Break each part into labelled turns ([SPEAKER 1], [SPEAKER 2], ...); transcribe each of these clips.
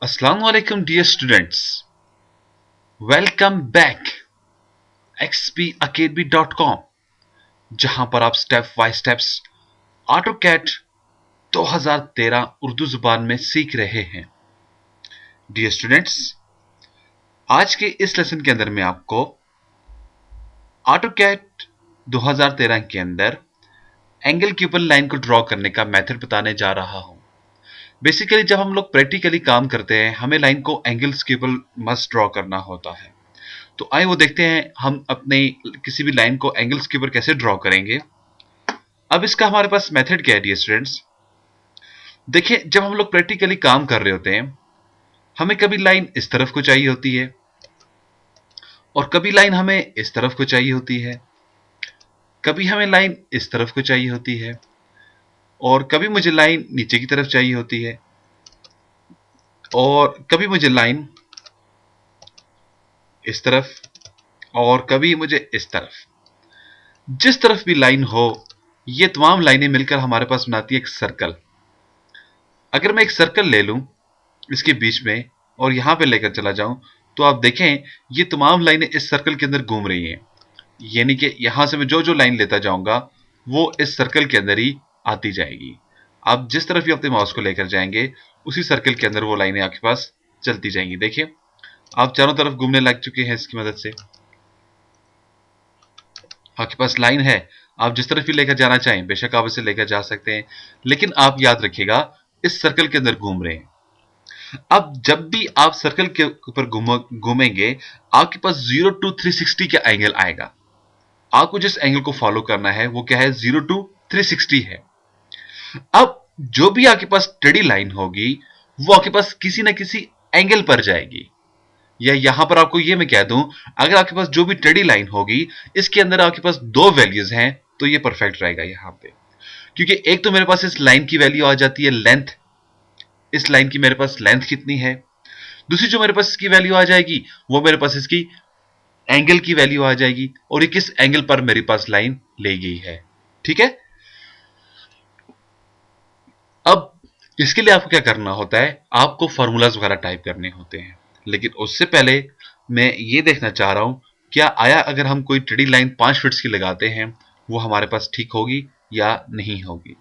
[SPEAKER 1] Assalamu alaikum dear students. Welcome back xpacademy.com जहां पर आप step by steps AutoCAD 2013 Urdu जुबान में सीख रहे हैं। डियर स्टूडेंट्स, आज के इस लेसन के अंदर मैं आपको ऑटोकैड 2013 के अंदर एंगल के ऊपर लाइन को ड्रॉ करने का मेथड बताने जा रहा हूं। बेसिकली जब हम लोग प्रैक्टिकली काम करते हैं हमें लाइन को एंगल्स के ऊपर मस्ट ड्रॉ करना होता है। तो आइए वो देखते हैं हम अपने किसी भी लाइन को एंगल्स के ऊपर कैसे ड्रॉ करेंगे। अब इसका हमारे पास मेथड क्या है डियर स्टूडेंट्स? देखिए, जब हम लोग प्रैक्टिकली काम कर रहे होते हैं हमें कभी लाइन इस तरफ को चाहिए होती है और कभी लाइन हमें इस तरफ को चाहिए होती है, कभी हमें लाइन इस तरफ को चाहिए होती है और कभी मुझे लाइन नीचे की तरफ चाहिए होती है और कभी मुझे लाइन इस तरफ और कभी मुझे इस तरफ। जिस तरफ भी लाइन हो, ये तमाम लाइनें मिलकर हमारे पास बनाती है एक सर्कल। अगर मैं एक सर्कल ले लूं इसके बीच में और यहां पे लेकर चला जाऊं तो आप देखें ये तमाम लाइनें इस सर्कल के अंदर घूम रही हैं। यानी कि यहां से मैं जो जो लाइन लेता जाऊंगा वो इस सर्कल के अंदर ही आती जाएगी। आप जिस तरफ भी अपने माउस को लेकर जाएंगे उसी सर्कल के अंदर वो लाइनें आपके पास चलती जाएंगी। देखिए, आप चारों तरफ घूमने लग चुके हैं इसकी मदद से। आपके पास लाइन है, आप जिस तरफ भी लेकर जाना चाहें बेशक आप इसे लेकर जा सकते हैं, लेकिन आप याद रखिएगा इस सर्कल के अंदर घूम रहे हैं। अब जब भी आप सर्कल के ऊपर घूमेंगे आपके पास 0 to 360 का एंगल आएगा। आपको जिस एंगल को फॉलो करना है वो क्या है? 0 to 360 है। अब जो भी आपके पास टेढ़ी लाइन होगी वो आपके पास किसी ना किसी एंगल पर जाएगी। या यहां पर आपको ये मैं कह दूं, अगर आपके पास जो भी टेढ़ी लाइन होगी इसके अंदर आपके पास दो वैल्यूज हैं तो ये परफेक्ट रहेगा यहां पे। क्योंकि एक तो मेरे पास इस लाइन की वैल्यू आ जाती है लेंथ, इस लाइन की मेरे पास लेंथ कितनी है। दूसरी जो मेरे पास इसकी वैल्यू आ जाएगी वो मेरे पास इसकी एंगल की वैल्यू आ जाएगी और ये किस एंगल पर मेरे पास लाइन ले गई है। ठीक है, अब इसके लिए आपको क्या करना होता है? आपको फॉर्मूलाज वगैरह टाइप करने होते हैं, लेकिन उससे पहले मैं ये देखना चाह रहा हूं क्या आया अगर हम कोई टेढ़ी लाइन 5 फीट्स की लगाते हैं वो हमारे पास ठीक होगी या नहीं होगी।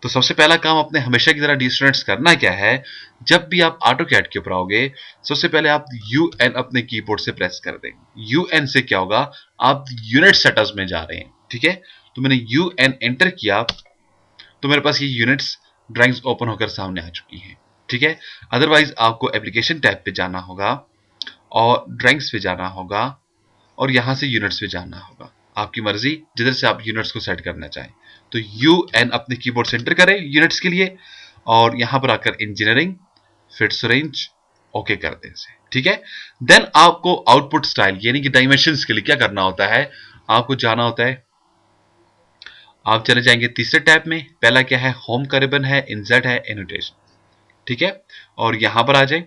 [SPEAKER 1] तो सबसे पहला काम अपने हमेशा की तरह डी स्टूडेंट्स करना क्या है, जब भी आप ऑटोकैड के ऊपर आओगे सबसे पहले आप UN अपने कीबोर्ड से प्रेस कर दें। UN से क्या होगा? आप यूनिट सेटअप्स में जा रहे हैं। ठीक है, तो मैंने UN एंटर किया तो मेरे पास ये यूनिट्स ड्राइंग्स ओपन होकर सामने आ चुकी हैं। ठीक है, अदरवाइज आपको एप्लीकेशन टैब पे जाना होगा और ड्राइंग्स पे जाना होगा और यहां से यूनिट्स पे जाना होगा। आपकी मर्जी जिधर से आप यूनिट्स को सेट करना चाहें। तो UN अपने कीबोर्ड से एंटर करें यूनिट्स के लिए और यहां पर आकर इंजीनियरिंग फिट्स रेंज ओके कर दें इसे। ठीक है, देन आपको आउटपुट स्टाइल यानी कि डायमेंशंस के लिए क्या करना होता है? आपको जाना होता है, आप चले जाएंगे तीसरे टैब में। पहला क्या है? होम का रिबन है, इंसर्ट है, एनोटेशन। ठीक है, और यहां पर आ जाए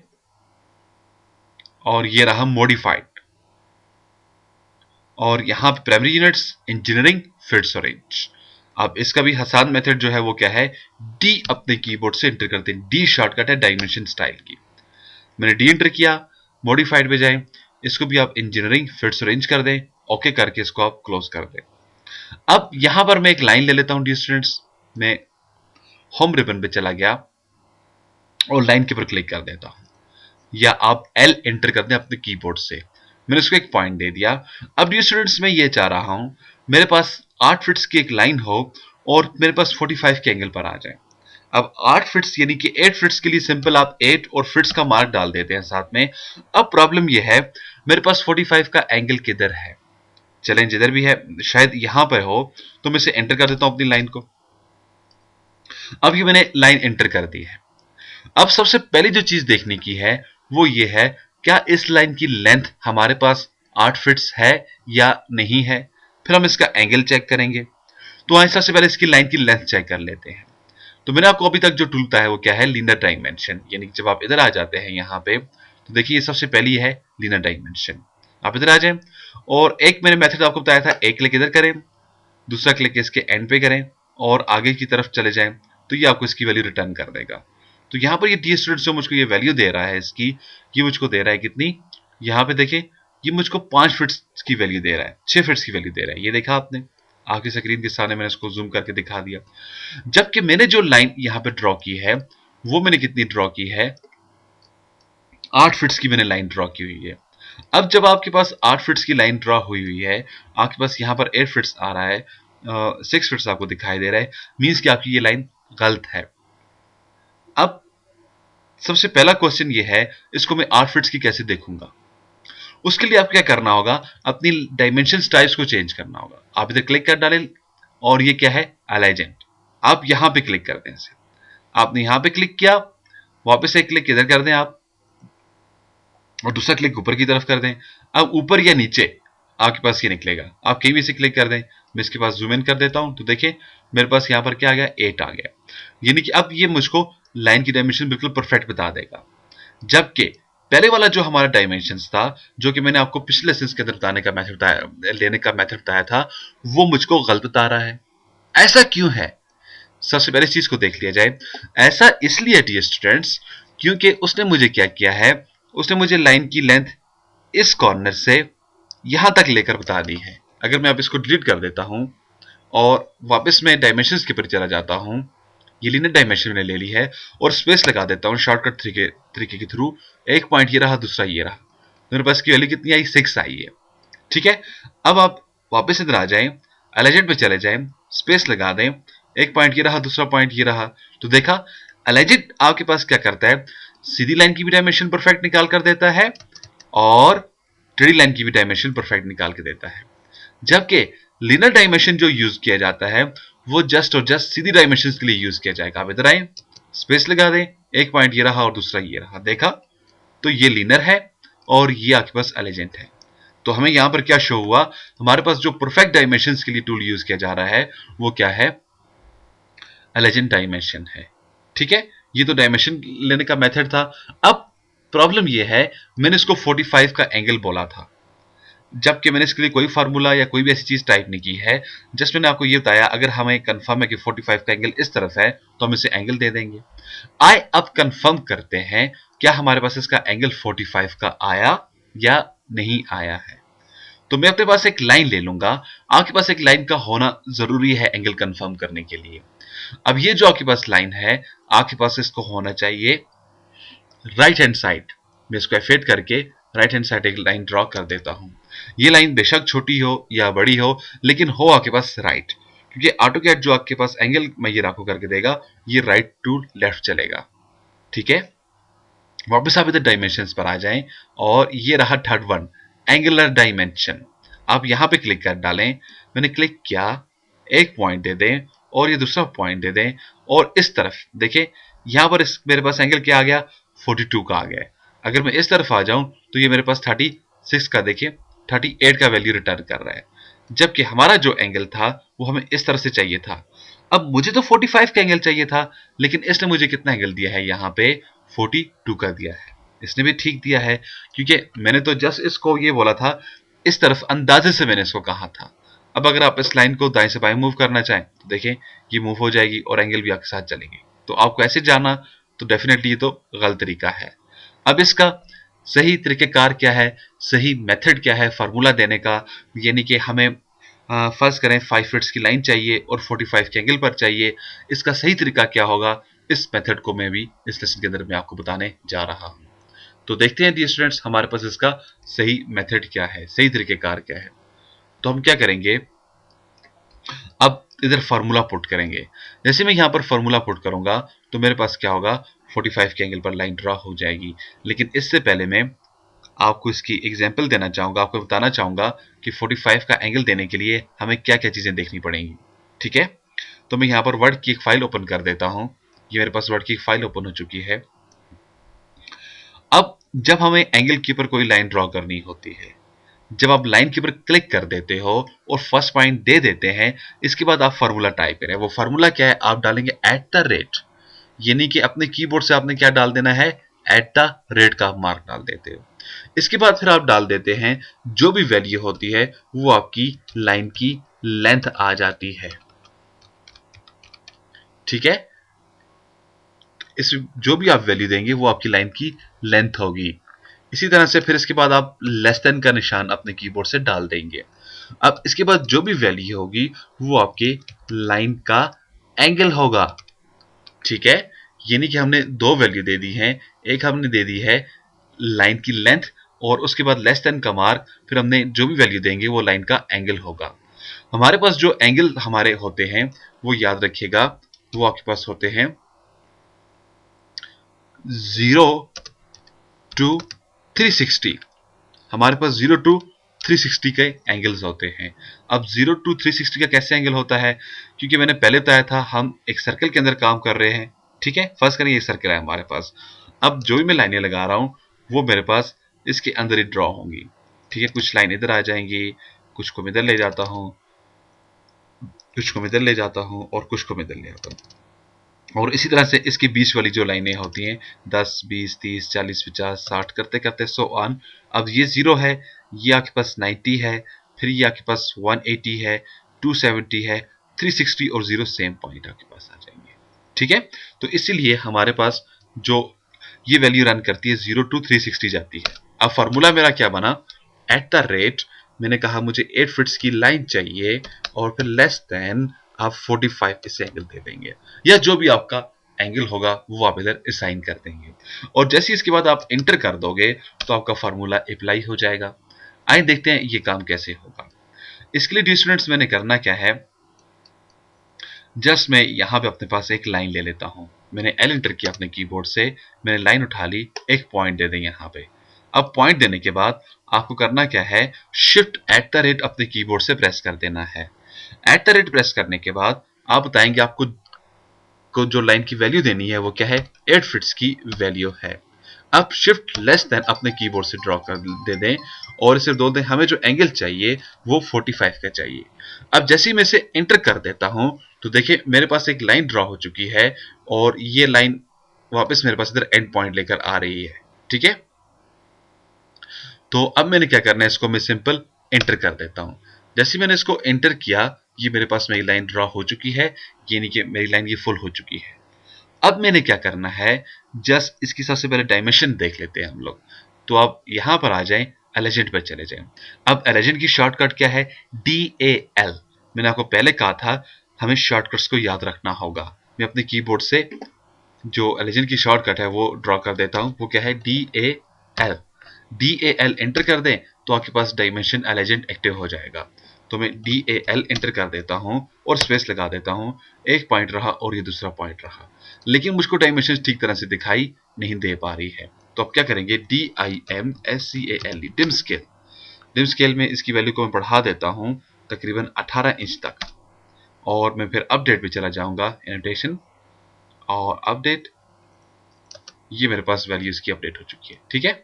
[SPEAKER 1] और ये रहा मॉडिफाइड और यहां पे primary units engineering fits range. अब इसका भी आसान मेथड जो है वो क्या है? डी अपने कीबोर्ड से एंटर करते हैं। डी शॉर्टकट है डायमेंशन स्टाइल की। मैंने डी एंटर किया, मॉडिफाइड पे जाएं, इसको भी आप इंजीनियरिंग फिट्स रेंज कर दें, ओके करके इसको आप क्लोज कर दें। अब यहां पर मैं एक लाइन ले लेता हूं डियर स्टूडेंट्स। मैं होम रिबन पे चला गया और लाइन के ऊपर क्लिक कर देता हूं, या आप L एंटर कर दें अपने कीबोर्ड से। मैंने उसको एक पॉइंट दे दिया। अब डियर स्टूडेंट्स मैं ये चाह रहा हूं मेरे पास 8 फीट्स की एक लाइन हो और मेरे पास 45 के एंगल पर आ जाए। अब 8 फीट्स यानी कि 8 फीट्स के लिए सिंपल आप 8 और फीट्स का मार्क डाल देते हैं साथ में। अब प्रॉब्लम यह है मेरे पास 45 का एंगल किधर है? चलें जिधर भी है, शायद यहां पर हो, तो मैं इसे एंटर कर देता हूं अपनी लाइन को। अब ये मैंने लाइन एंटर कर दी है। अब सबसे पहली जो चीज देखने की है वो ये है, क्या इस लाइन की लेंथ हमारे पास 8 फीट्स है या नहीं है। फिर हम इसका एंगल चेक करेंगे। तो आइए सबसे पहले इसकी लाइन की लेंथ चेक कर लेते हैं। तो मैंने आपको अभी तक जो टूल बताया है वो क्या है? Linear dimension. यानी कि जब आप इधर आ जाते हैं यहाँ पे तो देखिए ये सबसे पहली है लीनियर डायमेंशन। आप इधर आ जाएं और एक मैंने मेथड आपको बताया था, एक क्लिक इधर करें, दूसरा क्लिक इसके एंड पे करें और आगे की तरफ चले जाएं तो ये आपको इसकी वैल्यू रिटर्न कर देगा। तो यहाँ पर ये डी स्टूडेंट्स जो मुझको ये वैल्यू दे रहा है इसकी, ये मुझको दे रहा है कितनी, यहाँ पे देखें ये मुझको 5 फिट्स की वैल्यू दे रहा है, 6 फिट्स की वैल्यू दे रहा है। ये देखा आपने, आपकी स्क्रीन के सामने मैंने इसको जूम करके दिखा दिया। जबकि मैंने जो लाइन यहाँ पे ड्रॉ की है वो मैंने कितनी ड्रॉ की है, 8 फिट्स की मैंने लाइन ड्रॉ की हुई है। अब जब आपके पास 8 फिट्स की लाइन ड्रॉ हुई हुई है, आपके पास यहाँ पर 8 फिट्स आ रहा है, 6 फिट्स आपको दिखाई दे रहा है, मीन्स कि आपकी ये लाइन गलत है। अब सबसे पहला क्वेश्चन ये है, इसको मैं 8 फिट्स की कैसे देखूंगा? उसके लिए आपको क्या करना होगा, अपनी डायमेंशन टाइप्स को चेंज करना होगा। आप इधर क्लिक कर डालें और ये क्या है, अलाइजेंट। आप यहां पे क्लिक कर दें इसे, आपने यहां पे क्लिक किया, वापस एक क्लिक इधर कर दें आप, और दूसरा क्लिक ऊपर की तरफ कर दें। अब ऊपर या नीचे आपके पास ये निकलेगा, आप कहीं भी इसे क्लिक कर दें। मैं इसके पास जूम इन कर देता हूं तो देखिए मेरे पास यहां पर क्या आ गया, 8 आ गया। यानी कि अब ये मुझको लाइन की डायमेंशन बिल्कुल परफेक्ट बता देगा। जबकि पहले वाला जो हमारा डायमेंशंस था, जो कि मैंने आपको पिछले लेसन के अंदर बताने का मेथड बताया, लेने का मेथड बताया था, वो मुझको गलत बता रहा है। ऐसा क्यों है? सबसे पहले इस चीज को देख लिया जाए। ऐसा इसलिए डियर स्टूडेंट्स, क्योंकि उसने मुझे क्या किया है, उसने मुझे लाइन की लेंथ इस कॉर्नर से यहां तक लेकर बता दी है। अगर मैं अब इसको डिलीट कर देता हूं और वापस मैं डायमेंशंस के ऊपर चला जाता हूं, ये लीनियर डायमेंशन मैंने ले ली है और स्पेस लगा देता हूं शॉर्टकट तरीके के थ्रू। एक पॉइंट ये रहा, दूसरा ये रहा, मेरे पास की वैल्यू कितनी आई, 6 आई है। ठीक है, अब आप वापस इधर आ जाएं, अलाइजेंट पे चले जाएं, स्पेस लगा दें, एक पॉइंट ये रहा, दूसरा पॉइंट ये रहा। तो देखा, अलाइजेंट आपके पास क्या करता है, सीधी लाइन की भी डायमेंशन परफेक्ट निकाल कर देता है और टेढ़ी लाइन की भी डायमेंशन परफेक्ट निकाल के देता है। जबकि लीनियर डायमेंशन जो यूज किया जाता है वो जस्ट और जस्ट सीधी डायमेंशन के लिए यूज किया जाएगा। आप इधर आए, स्पेस लगा दें, एक पॉइंट ये रहा और दूसरा ये रहा, देखा, तो ये लीनियर है और ये आपके पास एलिजेंट है। तो हमें यहां पर क्या शो हुआ, हमारे पास जो परफेक्ट डायमेंशन के लिए टूल यूज किया जा रहा है वो क्या है, एलिजेंट डायमेंशन है। ठीक है, ये तो डायमेंशन लेने का मेथड था। अब प्रॉब्लम ये है, मैंने इसको 45 का एंगल बोला था, जबकि मैंने इसके लिए कोई फार्मूला या कोई भी ऐसी चीज टाइप नहीं की है। जस्ट मैंने आपको ये बताया, अगर हमें कंफर्म है कि 45 का एंगल इस तरफ है तो हम इसे एंगल दे देंगे। आए अब कंफर्म करते हैं क्या हमारे पास इसका एंगल 45 का आया या नहीं आया है। तो मैं अपने पास एक लाइन ले लूंगा, आपके पास एक लाइन का होना जरूरी है एंगल कंफर्म करने के लिए। अब ये जो आपके पास लाइन है, आपके पास इसको होना चाहिए राइट हैंड साइड। मैं इसको एफेड करके राइट हैंड साइड एक लाइन ड्रॉ कर देता हूं। ये लाइन बेशक छोटी हो या बड़ी हो, लेकिन हो आपके पास राइट, क्योंकि ऑटोकैड जो आपके पास एंगल मैं ये आपको करके देगा, ये राइट टू लेफ्ट चलेगा। ठीक है, वापस आप इधर डायमेंशंस पर आ जाएं और ये रहा थर्ड वन, एंगुलर डायमेंशन। आप यहां पे क्लिक कर डालें, मैंने क्लिक किया, एक पॉइंट दे दें और ये दूसरा पॉइंट दे दें और इस तरफ देखें, यहां पर मेरे पास एंगल क्या आ गया, 42 का आ गया। अगर मैं इस तरफ आ जाऊं तो ये मेरे पास 36 का, देखिए 38 का वैल्यू रिटर्न कर रहा है। जबकि हमारा जो एंगल था वो हमें इस तरह से चाहिए था। अब मुझे तो 45 का एंगल चाहिए था, लेकिन इसने मुझे कितना एंगल दिया है, यहाँ पे 42 का दिया है। इसने भी ठीक दिया है, क्योंकि मैंने तो जस्ट इसको ये बोला था, इस तरफ अंदाजे से मैंने इसको कहा था। अब अगर आप इस लाइन को दाएं से बाएं मूव करना चाहें तो देखें ये मूव हो जाएगी और एंगल भी आपके साथ चलेंगे। तो आपको ऐसे जाना तो डेफिनेटली ये तो गलत तरीका है। अब इसका सही तरीकेकार क्या है, सही मेथड क्या है फार्मूला देने का, यानी कि हमें फर्ज करें 5 फिट्स की लाइन चाहिए और 45 के एंगल पर चाहिए, इसका सही तरीका क्या होगा, इस मेथड को मैं भी इस लेसन के अंदर मैं आपको बताने जा रहा हूं। तो देखते हैं डियर स्टूडेंट्स हमारे पास इसका सही मेथड क्या है, सही तरीकेकार क्या है। तो हम क्या करेंगे, अब इधर फार्मूला पुट करेंगे। जैसे मैं यहां पर फार्मूला पुट करूंगा तो मेरे पास क्या होगा, 45 के एंगल पर लाइन ड्रॉ हो जाएगी। लेकिन इससे पहले मैं आपको इसकी एग्जांपल देना चाहूंगा, आपको बताना चाहूंगा कि 45 का एंगल देने के लिए हमें क्या क्या चीजें देखनी पड़ेंगी। ठीक है, तो मैं यहां पर वर्ड की एक फाइल ओपन कर देता हूं। ये मेरे पास वर्ड की एक फाइल ओपन हो चुकी है। अब जब हमें एंगल के ऊपर कोई लाइन ड्रॉ करनी होती है, जब आप लाइन के ऊपर क्लिक कर देते हो और फर्स्ट पॉइंट दे देते हैं, इसके बाद आप फार्मूला टाइप करें। वो फार्मूला क्या है, आप डालेंगे @, यानी कि अपने कीबोर्ड से आपने क्या डाल देना है, @ का मार्क डाल देते हो। इसके बाद फिर आप डाल देते हैं जो भी वैल्यू होती है वो आपकी लाइन की लेंथ आ जाती है। ठीक है, इस जो भी आप वैल्यू देंगे वो आपकी लाइन की लेंथ होगी। इसी तरह से फिर इसके बाद आप लेस देन का निशान अपने कीबोर्ड से डाल देंगे। अब इसके बाद जो भी वैल्यू होगी वो आपके लाइन का एंगल होगा। ठीक है, यानी कि हमने दो वैल्यू दे दी हैं, एक हमने दे दी है लाइन की लेंथ और उसके बाद लेस देन का मार्क, फिर हमने जो भी वैल्यू देंगे वो लाइन का एंगल होगा। हमारे पास जो एंगल हमारे होते हैं वो याद रखिएगा, वो आपके पास होते हैं 0 to 360। हमारे पास 0 to 360 के एंगल्स होते हैं। अब 0 to 360 का कैसे एंगल होता है, क्योंकि मैंने पहले बताया था हम एक सर्कल के अंदर काम कर रहे हैं। ठीक है, फर्स्ट करें ये सर्कल है हमारे पास। अब जो भी मैं लाइनें लगा रहा हूं वो मेरे पास इसके अंदर ही ड्रॉ होंगी। ठीक है, कुछ लाइन इधर आ जाएंगी, कुछ को मैं इधर ले जाता हूं, कुछ को मैं इधर ले जाता हूं और कुछ को मैं इधर ले आता हूं। और इसी तरह से इसके बीच वाली जो लाइनें होती हैं 10, 20, 30, 40, 50, 60 करते करते सो ऑन। अब ये 0 है, ये आपके पास 90 है, फिर ये आपके पास 180 है, 270 है, 360 और 0 सेम पॉइंट आपके पास आ जाएंगे। ठीक है, तो इसीलिए हमारे पास जो ये वैल्यू रन करती है 0 to 360 जाती है। अब फॉर्मूला मेरा क्या बना, एट द रेट मैंने कहा मुझे 8 फिट्स की लाइन चाहिए और फिर लेस देन आप 45 इसे एंगल दे देंगे, या जो भी आपका एंगल होगा वो आप इधर असाइन कर देंगे। और जैसे इसके बाद आप इंटर कर दोगे तो आपका फार्मूला अप्लाई हो जाएगा। आइए देखते हैं ये काम कैसे होगा। इसके लिए डियर स्टूडेंट्स मैंने करना क्या है, जस्ट मैं यहां पे अपने पास एक लाइन ले लेता हूं। मैंने एल इंटर किया अपने कीबोर्ड से, मैंने लाइन उठा ली, एक पॉइंट दे दें यहां पे। अब पॉइंट देने के बाद आपको करना क्या है, शिफ्ट एट द रेट अपने कीबोर्ड से प्रेस कर देना है। एट द रेट प्रेस करने के बाद आप बताएंगे आपको को जो लाइन की वैल्यू देनी है वो क्या है, 8 फिट्स की वैल्यू है। अब शिफ्ट लेस देन अपने कीबोर्ड से ड्रॉ कर दे दें और इसे दो दें, हमें जो एंगल चाहिए वो 45 का चाहिए। अब जैसे ही मैं इसे एंटर कर देता हूं तो देखिए मेरे पास एक लाइन ड्रॉ हो चुकी है और ये लाइन वापस मेरे पास इधर एंड पॉइंट लेकर आ रही है। ठीक है, तो अब मैंने क्या करना है, इसको मैं सिंपल एंटर कर देता हूं। जैसे मैंने इसको एंटर किया ये मेरे पास मेरी लाइन ड्रॉ हो चुकी है, यानी कि मेरी लाइन ये फुल हो चुकी है। अब मैंने क्या करना है, जस्ट इसकी सबसे पहले डायमेंशन देख लेते हैं हम लोग। तो आप यहां पर आ जाएं, एलिजेंट पर चले जाएं। अब एलिजेंट की शॉर्टकट क्या है, DAL। मैंने आपको पहले कहा था हमें शॉर्टकट्स को याद रखना होगा। मैं अपने कीबोर्ड से जो एलिजेंट की शॉर्टकट है वो ड्रॉ कर देता हूं, वो क्या है, DAL। DAL एंटर कर दें तो आपके पास डायमेंशन एलिजेंट एक्टिव हो जाएगा। तो मैं DAL एंटर कर देता हूं और स्पेस लगा देता हूं, एक पॉइंट रहा और ये दूसरा पॉइंट रहा, लेकिन मुझको डायमेंशन ठीक तरह से दिखाई नहीं दे पा रही है। तो अब क्या करेंगे, DIMSCALE dim scale. Dim scale में इसकी वैल्यू को मैं बढ़ा देता हूं तकरीबन 18 इंच तक, और मैं फिर अपडेट पे चला जाऊंगा, एनोटेशन और अपडेट। ये मेरे पास वैल्यू इसकी अपडेट हो चुकी है। ठीक है,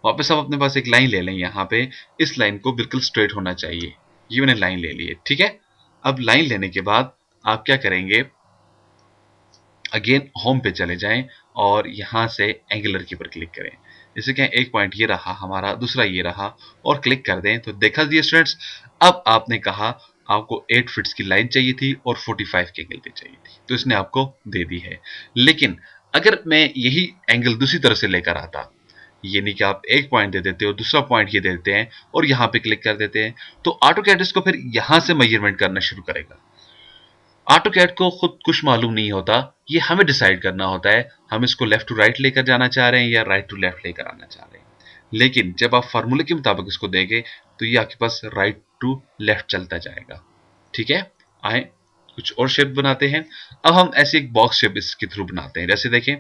[SPEAKER 1] वापस आप अपने पास एक लाइन ले लें, यहाँ पे इस लाइन को बिल्कुल स्ट्रेट होना चाहिए। ये मैंने लाइन ले ली है। ठीक है, अब लाइन लेने के बाद आप क्या करेंगे, अगेन होम पे चले जाएं और यहां से एंगुलर की पर क्लिक करें। जैसे कि एक पॉइंट ये रहा हमारा, दूसरा ये रहा, और क्लिक कर दें तो देखा दिए स्टूडेंट्स, अब आपने कहा आपको 8 फिट्स की लाइन चाहिए थी और 45 के एंगल पे चाहिए थी, तो इसने आपको दे दी है। लेकिन अगर मैं यही एंगल दूसरी तरह से लेकर आता, यानी कि आप एक पॉइंट दे देते हो, दूसरा पॉइंट ये देते हैं और यहाँ पे क्लिक कर देते हैं, तो ऑटोकैड इसको फिर यहां से मेजरमेंट करना शुरू करेगा। ऑटोकैड को खुद कुछ मालूम नहीं होता, ये हमें डिसाइड करना होता है हम इसको लेफ्ट टू राइट लेकर जाना चाह रहे हैं या राइट टू लेफ्ट लेकर आना चाह रहे हैं। लेकिन जब आप फार्मूले के मुताबिक इसको देंगे तो ये आपके पास राइट टू लेफ्ट चलता जाएगा। ठीक है, आए कुछ और शेप बनाते हैं। अब हम ऐसे एक बॉक्स शेप इसके थ्रू बनाते हैं। जैसे देखें,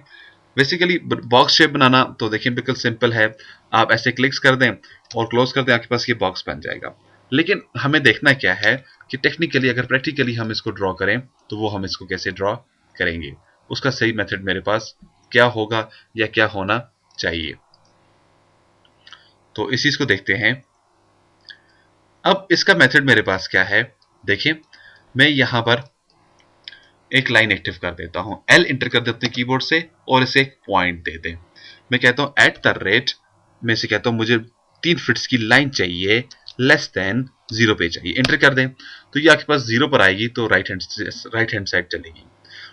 [SPEAKER 1] बेसिकली बॉक्स शेप बनाना तो देखें बिल्कुल सिंपल है, आप ऐसे क्लिक्स कर दें और क्लोज कर दें, आपके पास ये बॉक्स बन जाएगा। लेकिन हमें देखना क्या है कि टेक्निकली अगर प्रैक्टिकली हम इसको ड्रॉ करें तो वो हम इसको कैसे ड्रॉ करेंगे, उसका सही मेथड मेरे पास क्या होगा या क्या होना चाहिए। तो इस चीज को देखते हैं। अब इसका मेथड मेरे पास क्या है, देखिए मैं यहां पर एक लाइन एक्टिव कर देता हूं, एल इंटर कर देते हैं कीबोर्ड से और इसे एक पॉइंट दे दें। मैं कहता हूं एट द रेट, मैं इसे कहता हूं मुझे 3 फिट्स की लाइन चाहिए, लेस देन 0 पे चाहिए, एंटर कर दें तो ये आपके पास 0 पर आएगी तो राइट हैंड साइड चलेगी।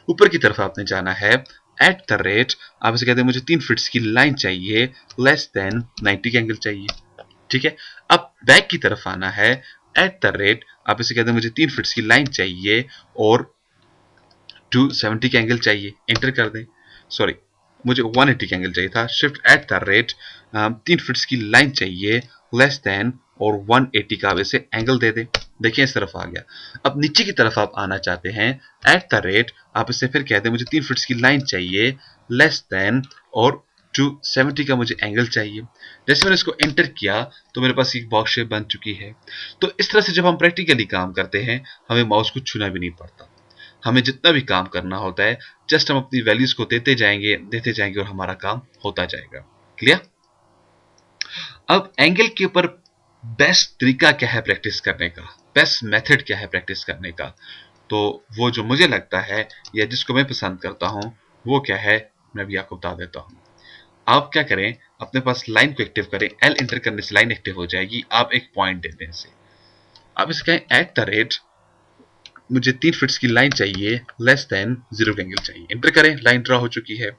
[SPEAKER 1] ऊपर की तरफ आपने जाना है एट द रेट, आप इसे कहते हैं मुझे 3 फीट्स की लाइन चाहिए, लेस देन 90 का एंगल चाहिए। ठीक है, अब बैक की तरफ आना है एट द रेट, आप इसे कहते हैं मुझे 3 फीट्स की लाइन चाहिए और 270 का एंगल चाहिए, एंटर कर दें। सॉरी, मुझे 180 का एंगल चाहिए था। Shift at the rate 3 feets की लाइन चाहिए, लेस देन और 180 का वैसे एंगल दे दें। देखिए इस तरफ आ गया। अब नीचे की तरफ आप आना चाहते हैं एट द रेट, आप इसे फिर कहते हैं मुझे 3 फीट्स की लाइन चाहिए, लेस देन और 270 का मुझे एंगल चाहिए। जैसे मैंने इसको एंटर किया तो मेरे पास एक बॉक्स शेप बन चुकी है। तो इस तरह से जब हम प्रैक्टिकली काम करते हैं, हमें माउस को छूना भी नहीं पड़ता। हमें जितना भी काम करना होता है, जस्ट हम अपनी वैल्यूज को देते जाएंगे और हमारा काम होता जाएगा। क्लियर? अब एंगल के ऊपर बेस्ट तरीका क्या है प्रैक्टिस करने का, बेस्ट मेथड क्या है प्रैक्टिस करने का, तो वो जो मुझे लगता है या जिसको मैं पसंद करता हूं वो क्या है, मैं भी आपको बता देता हूं। आप क्या करें, अपने पास लाइन को एक्टिव करें, एल एंटर करने से लाइन एक्टिव हो जाएगी। आप एक पॉइंट देते हैं इसे, आप इसे कहें एट द रेट मुझे 3 फीट्स की लाइन चाहिए, लेस देन 0 का एंगल चाहिए, एंटर करें, लाइन ड्रा हो चुकी है।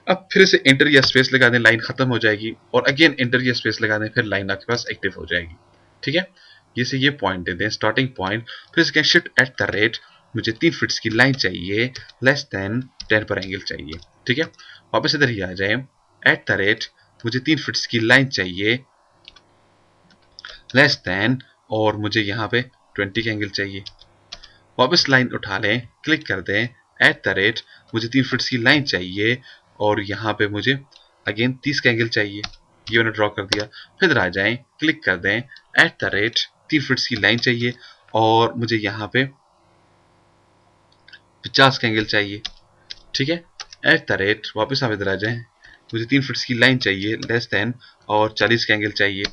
[SPEAKER 1] अब फिर से एंटर या स्पेस लगा दें, लाइन खत्म हो जाएगी, और अगेन एंटर या स्पेस लगा दें, फिर लाइन आपके पास एक्टिव हो जाएगी। ठीक है, ये से ये पॉइंट दे दें स्टार्टिंग पॉइंट, फिर से शिफ्ट एट द रेट मुझे 3 फीट्स की लाइन चाहिए, लेस देन 10 पर एंगल चाहिए। ठीक है, वापस इधर ही आ जाए, एट द रेट मुझे 3 फीट्स की लाइन चाहिए, लेस देन और मुझे यहाँ पे 20 का एंगल चाहिए। वापस लाइन उठा लें, क्लिक कर दें, एट द रेट मुझे 3 फीट्स की लाइन चाहिए और यहाँ पे मुझे अगेन 30 का एंगल चाहिए, ये मैंने ड्रॉ कर दिया। फिर आ जाएं, क्लिक कर दें, एट द रेट 3 फीट्स की लाइन चाहिए और मुझे यहाँ पे 50 का एंगल चाहिए। ठीक है, एट द रेट वापस आप इधर आ जाएं, मुझे 3 फीट्स की लाइन चाहिए, लेस देन और 40 का एंगल चाहिए।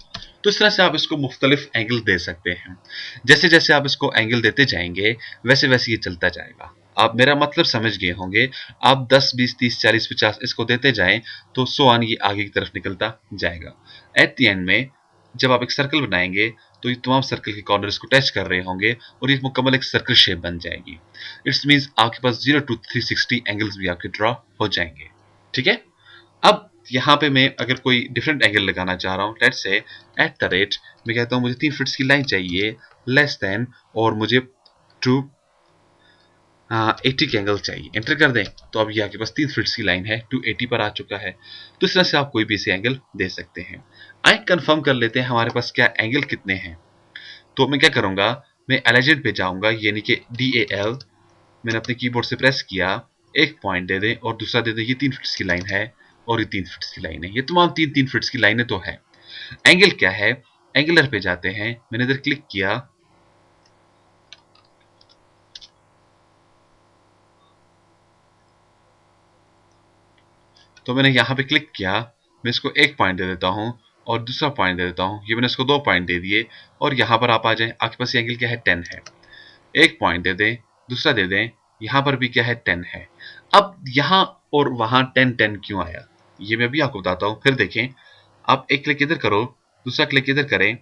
[SPEAKER 1] तो इस तरह से आप इसको मुख्तलिफ एंगल दे सकते हैं। जैसे जैसे आप इसको एंगल देते जाएंगे वैसे वैसे ये चलता जाएगा। आप मेरा मतलब समझ गए होंगे। आप 10, 20, 30, 40, 50 इसको देते जाएं तो सो ऑन ये आगे की तरफ निकलता जाएगा। एट द एंड में जब आप एक सर्कल बनाएंगे तो ये तमाम सर्कल के कॉर्नर्स को टच कर रहे होंगे और ये मुकम्मल एक सर्कल शेप बन जाएगी। इट्स मीन्स आपके पास 0 to 360 एंगल्स भी आपके ड्रॉ हो जाएंगे। ठीक है, अब यहाँ पे मैं अगर कोई डिफरेंट एंगल लगाना चाह रहा हूँ, let's say eight the rate मैं कहता हूँ मुझे 3 फीट्स की लाइन चाहिए, लेस देन और मुझे 280 के एंगल चाहिए, एंटर कर दें। तो अब ये आपके पास 3 फीट्स की लाइन है, 280 पर आ चुका है। तो इस तरह से आप कोई भी इसे एंगल दे सकते हैं। आइए कंफर्म कर लेते हैं हमारे पास क्या एंगल कितने हैं। तो मैं क्या करूंगा, मैं एलिजेंट पे जाऊंगा, यानी कि DAL मैंने अपने कीबोर्ड से प्रेस किया, एक पॉइंट दे दें और दूसरा दे दें, ये 3 फीट्स की लाइन है और ये 3 फीट्स की लाइन है, ये तमाम 3 फीट्स की लाइनें तो है। एंगल क्या है, एंगलर पे जाते हैं, मैंने इधर क्लिक किया, तो मैंने यहां पे क्लिक किया, मैं इसको एक पॉइंट दे देता हूं और दूसरा पॉइंट दे देता हूं, ये मैंने इसको 2 पॉइंट दे दिए और यहां पर आप आ जाएं, आपके पास ये एंगल क्या है, 10 है। एक पॉइंट दे दें, दूसरा दे दें, यहां पर भी क्या है, 10 है। अब यहां और वहां 10 10 क्यों आया, ये मैं भी आपको बताता हूं। फिर देखें, आप एक क्लिक इधर करो, दूसरा क्लिक इधर करें,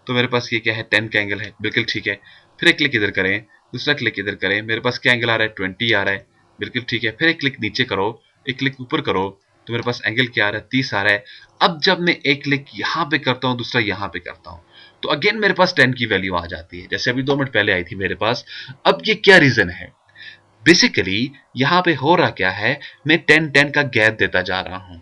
[SPEAKER 1] तो मेरे पास ये क्या है, 10 का एंगल है, बिल्कुल ठीक है। फिर एक क्लिक इधर करें, दूसरा क्लिक इधर करें, मेरे पास क्या एंगल आ रहा है, 20 आ रहा है, बिल्कुल ठीक है। फिर एक क्लिक नीचे करो, एक क्लिक ऊपर करो, तो मेरे पास एंगल क्या आ रहा है, 30 आ रहा है। अब जब मैं एक क्लिक यहां पे करता हूं, दूसरा यहां पे करता हूं, तो अगेन मेरे पास 10 की वैल्यू आ जाती है, जैसे अभी 2 मिनट पहले आई थी मेरे पास। अब ये क्या रीजन है, बेसिकली यहां पे हो रहा क्या है, मैं 10 10 का गैप देता जा रहा हूं।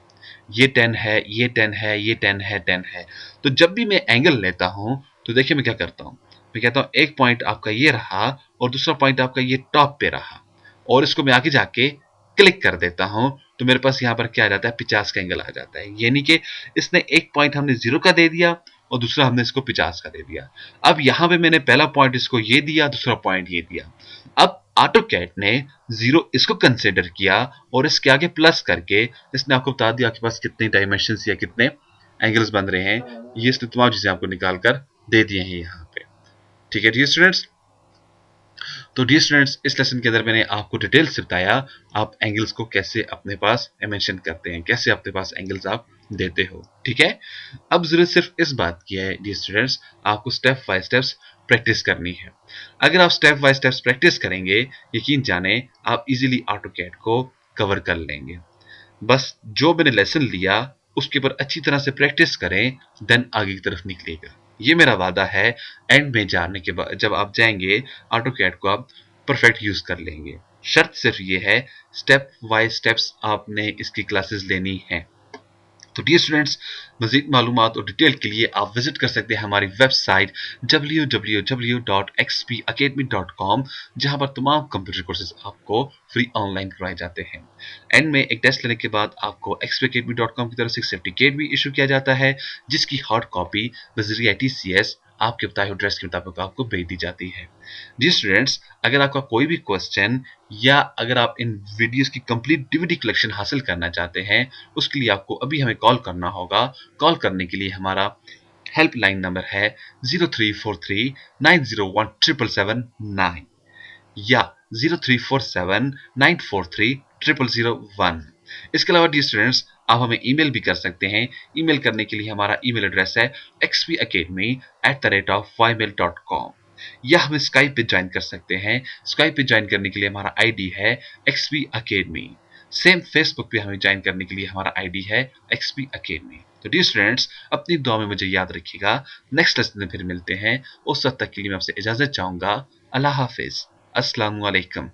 [SPEAKER 1] ये 10 है, ये 10 है, ये 10 है, 10 है। तो जब भी मैं एंगल लेता हूं तो देखिए मैं क्या करता हूं, मैं कहता हूं एक पॉइंट आपका ये रहा और दूसरा पॉइंट आपका ये टॉप पे रहा, और इसको मैं आगे जाके क्लिक कर देता हूं, तो मेरे पास यहां पर क्या आ जाता है, 50 का एंगल आ जाता है। यानी कि इसने एक पॉइंट हमने 0 का दे दिया और दूसरा हमने इसको 50 का दे दिया। अब यहां पे मैंने पहला पॉइंट इसको ये दिया, दूसरा पॉइंट ये दिया। अब ऑटोकैड ने 0 इसको कंसिडर किया और इसके आगे प्लस करके इसने आपको बता दिया आपके पास कितने डायमेंशंस या कितने एंगल्स बन रहे हैं। ये इसने तमाम चीजें आपको निकाल कर दे दिए हैं यहाँ पे। ठीक है डियर स्टूडेंट्स, तो डियर स्टूडेंट्स इस लेसन के अंदर मैंने आपको डिटेल से बताया आप एंगल्स को कैसे अपने पास मेंशन करते हैं, कैसे अपने पास एंगल्स आप देते हो। ठीक है, अब जरूरत सिर्फ इस बात की है डियर स्टूडेंट्स, आपको स्टेप बाय स्टेप्स प्रैक्टिस करनी है। अगर आप स्टेप बाय स्टेप्स प्रैक्टिस करेंगे, यकीन जाने आप इजीली ऑटोकैड को कवर कर लेंगे। बस जो मैंने लेसन लिया उसके ऊपर अच्छी तरह से प्रैक्टिस करें, देन आगे की तरफ निकलेगा। ये मेरा वादा है, एंड में जाने के बाद जब आप जाएंगे ऑटोकैड को आप परफेक्ट यूज कर लेंगे। शर्त सिर्फ ये है, स्टेप बाय स्टेप्स आपने इसकी क्लासेस लेनी है। तो डियर स्टूडेंट्स, मजीद मालूमात और डिटेल के लिए आप विजिट कर सकते हैं हमारी वेबसाइट www.xpacademy.com, जहां पर तमाम कंप्यूटर कोर्सेज आपको फ्री ऑनलाइन करवाए जाते हैं। एंड में एक टेस्ट लेने के बाद आपको xpacademy.com की तरफ से एक सर्टिफिकेट भी इशू किया जाता है, जिसकी हार्ड कॉपी बजरिया TCS आपके बताए हुए एड्रेस के मुताबिक आपको भेज दी जाती है। जी स्टूडेंट्स, अगर आपका कोई भी क्वेश्चन या अगर आप इन वीडियोस की कंप्लीट DVD कलेक्शन हासिल करना चाहते हैं, उसके लिए आपको अभी हमें कॉल करना होगा। कॉल करने के लिए हमारा हेल्पलाइन नंबर है 0343901779 या 0347943001। इसके अलावा डी स्टूडेंट्स, आप हमें ईमेल भी कर सकते हैं। ईमेल करने के लिए हमारा ईमेल एड्रेस है xpacademy@ymail.com, या हमें स्काइप पे ज्वाइन कर सकते हैं। स्काइप पे ज्वाइन करने के लिए हमारा आईडी है XP Academy। सेम फेसबुक पे हमें ज्वाइन करने के लिए हमारा आईडी है XP Academy। तो डियर स्टूडेंट्स, अपनी दुआ में मुझे याद रखिएगा। नेक्स्ट लेसन में फिर मिलते हैं। उस वक्त तक के लिए मैं आपसे इजाजत चाहूंगा। अल्लाह हाफिज। अस्सलाम वालेकुम।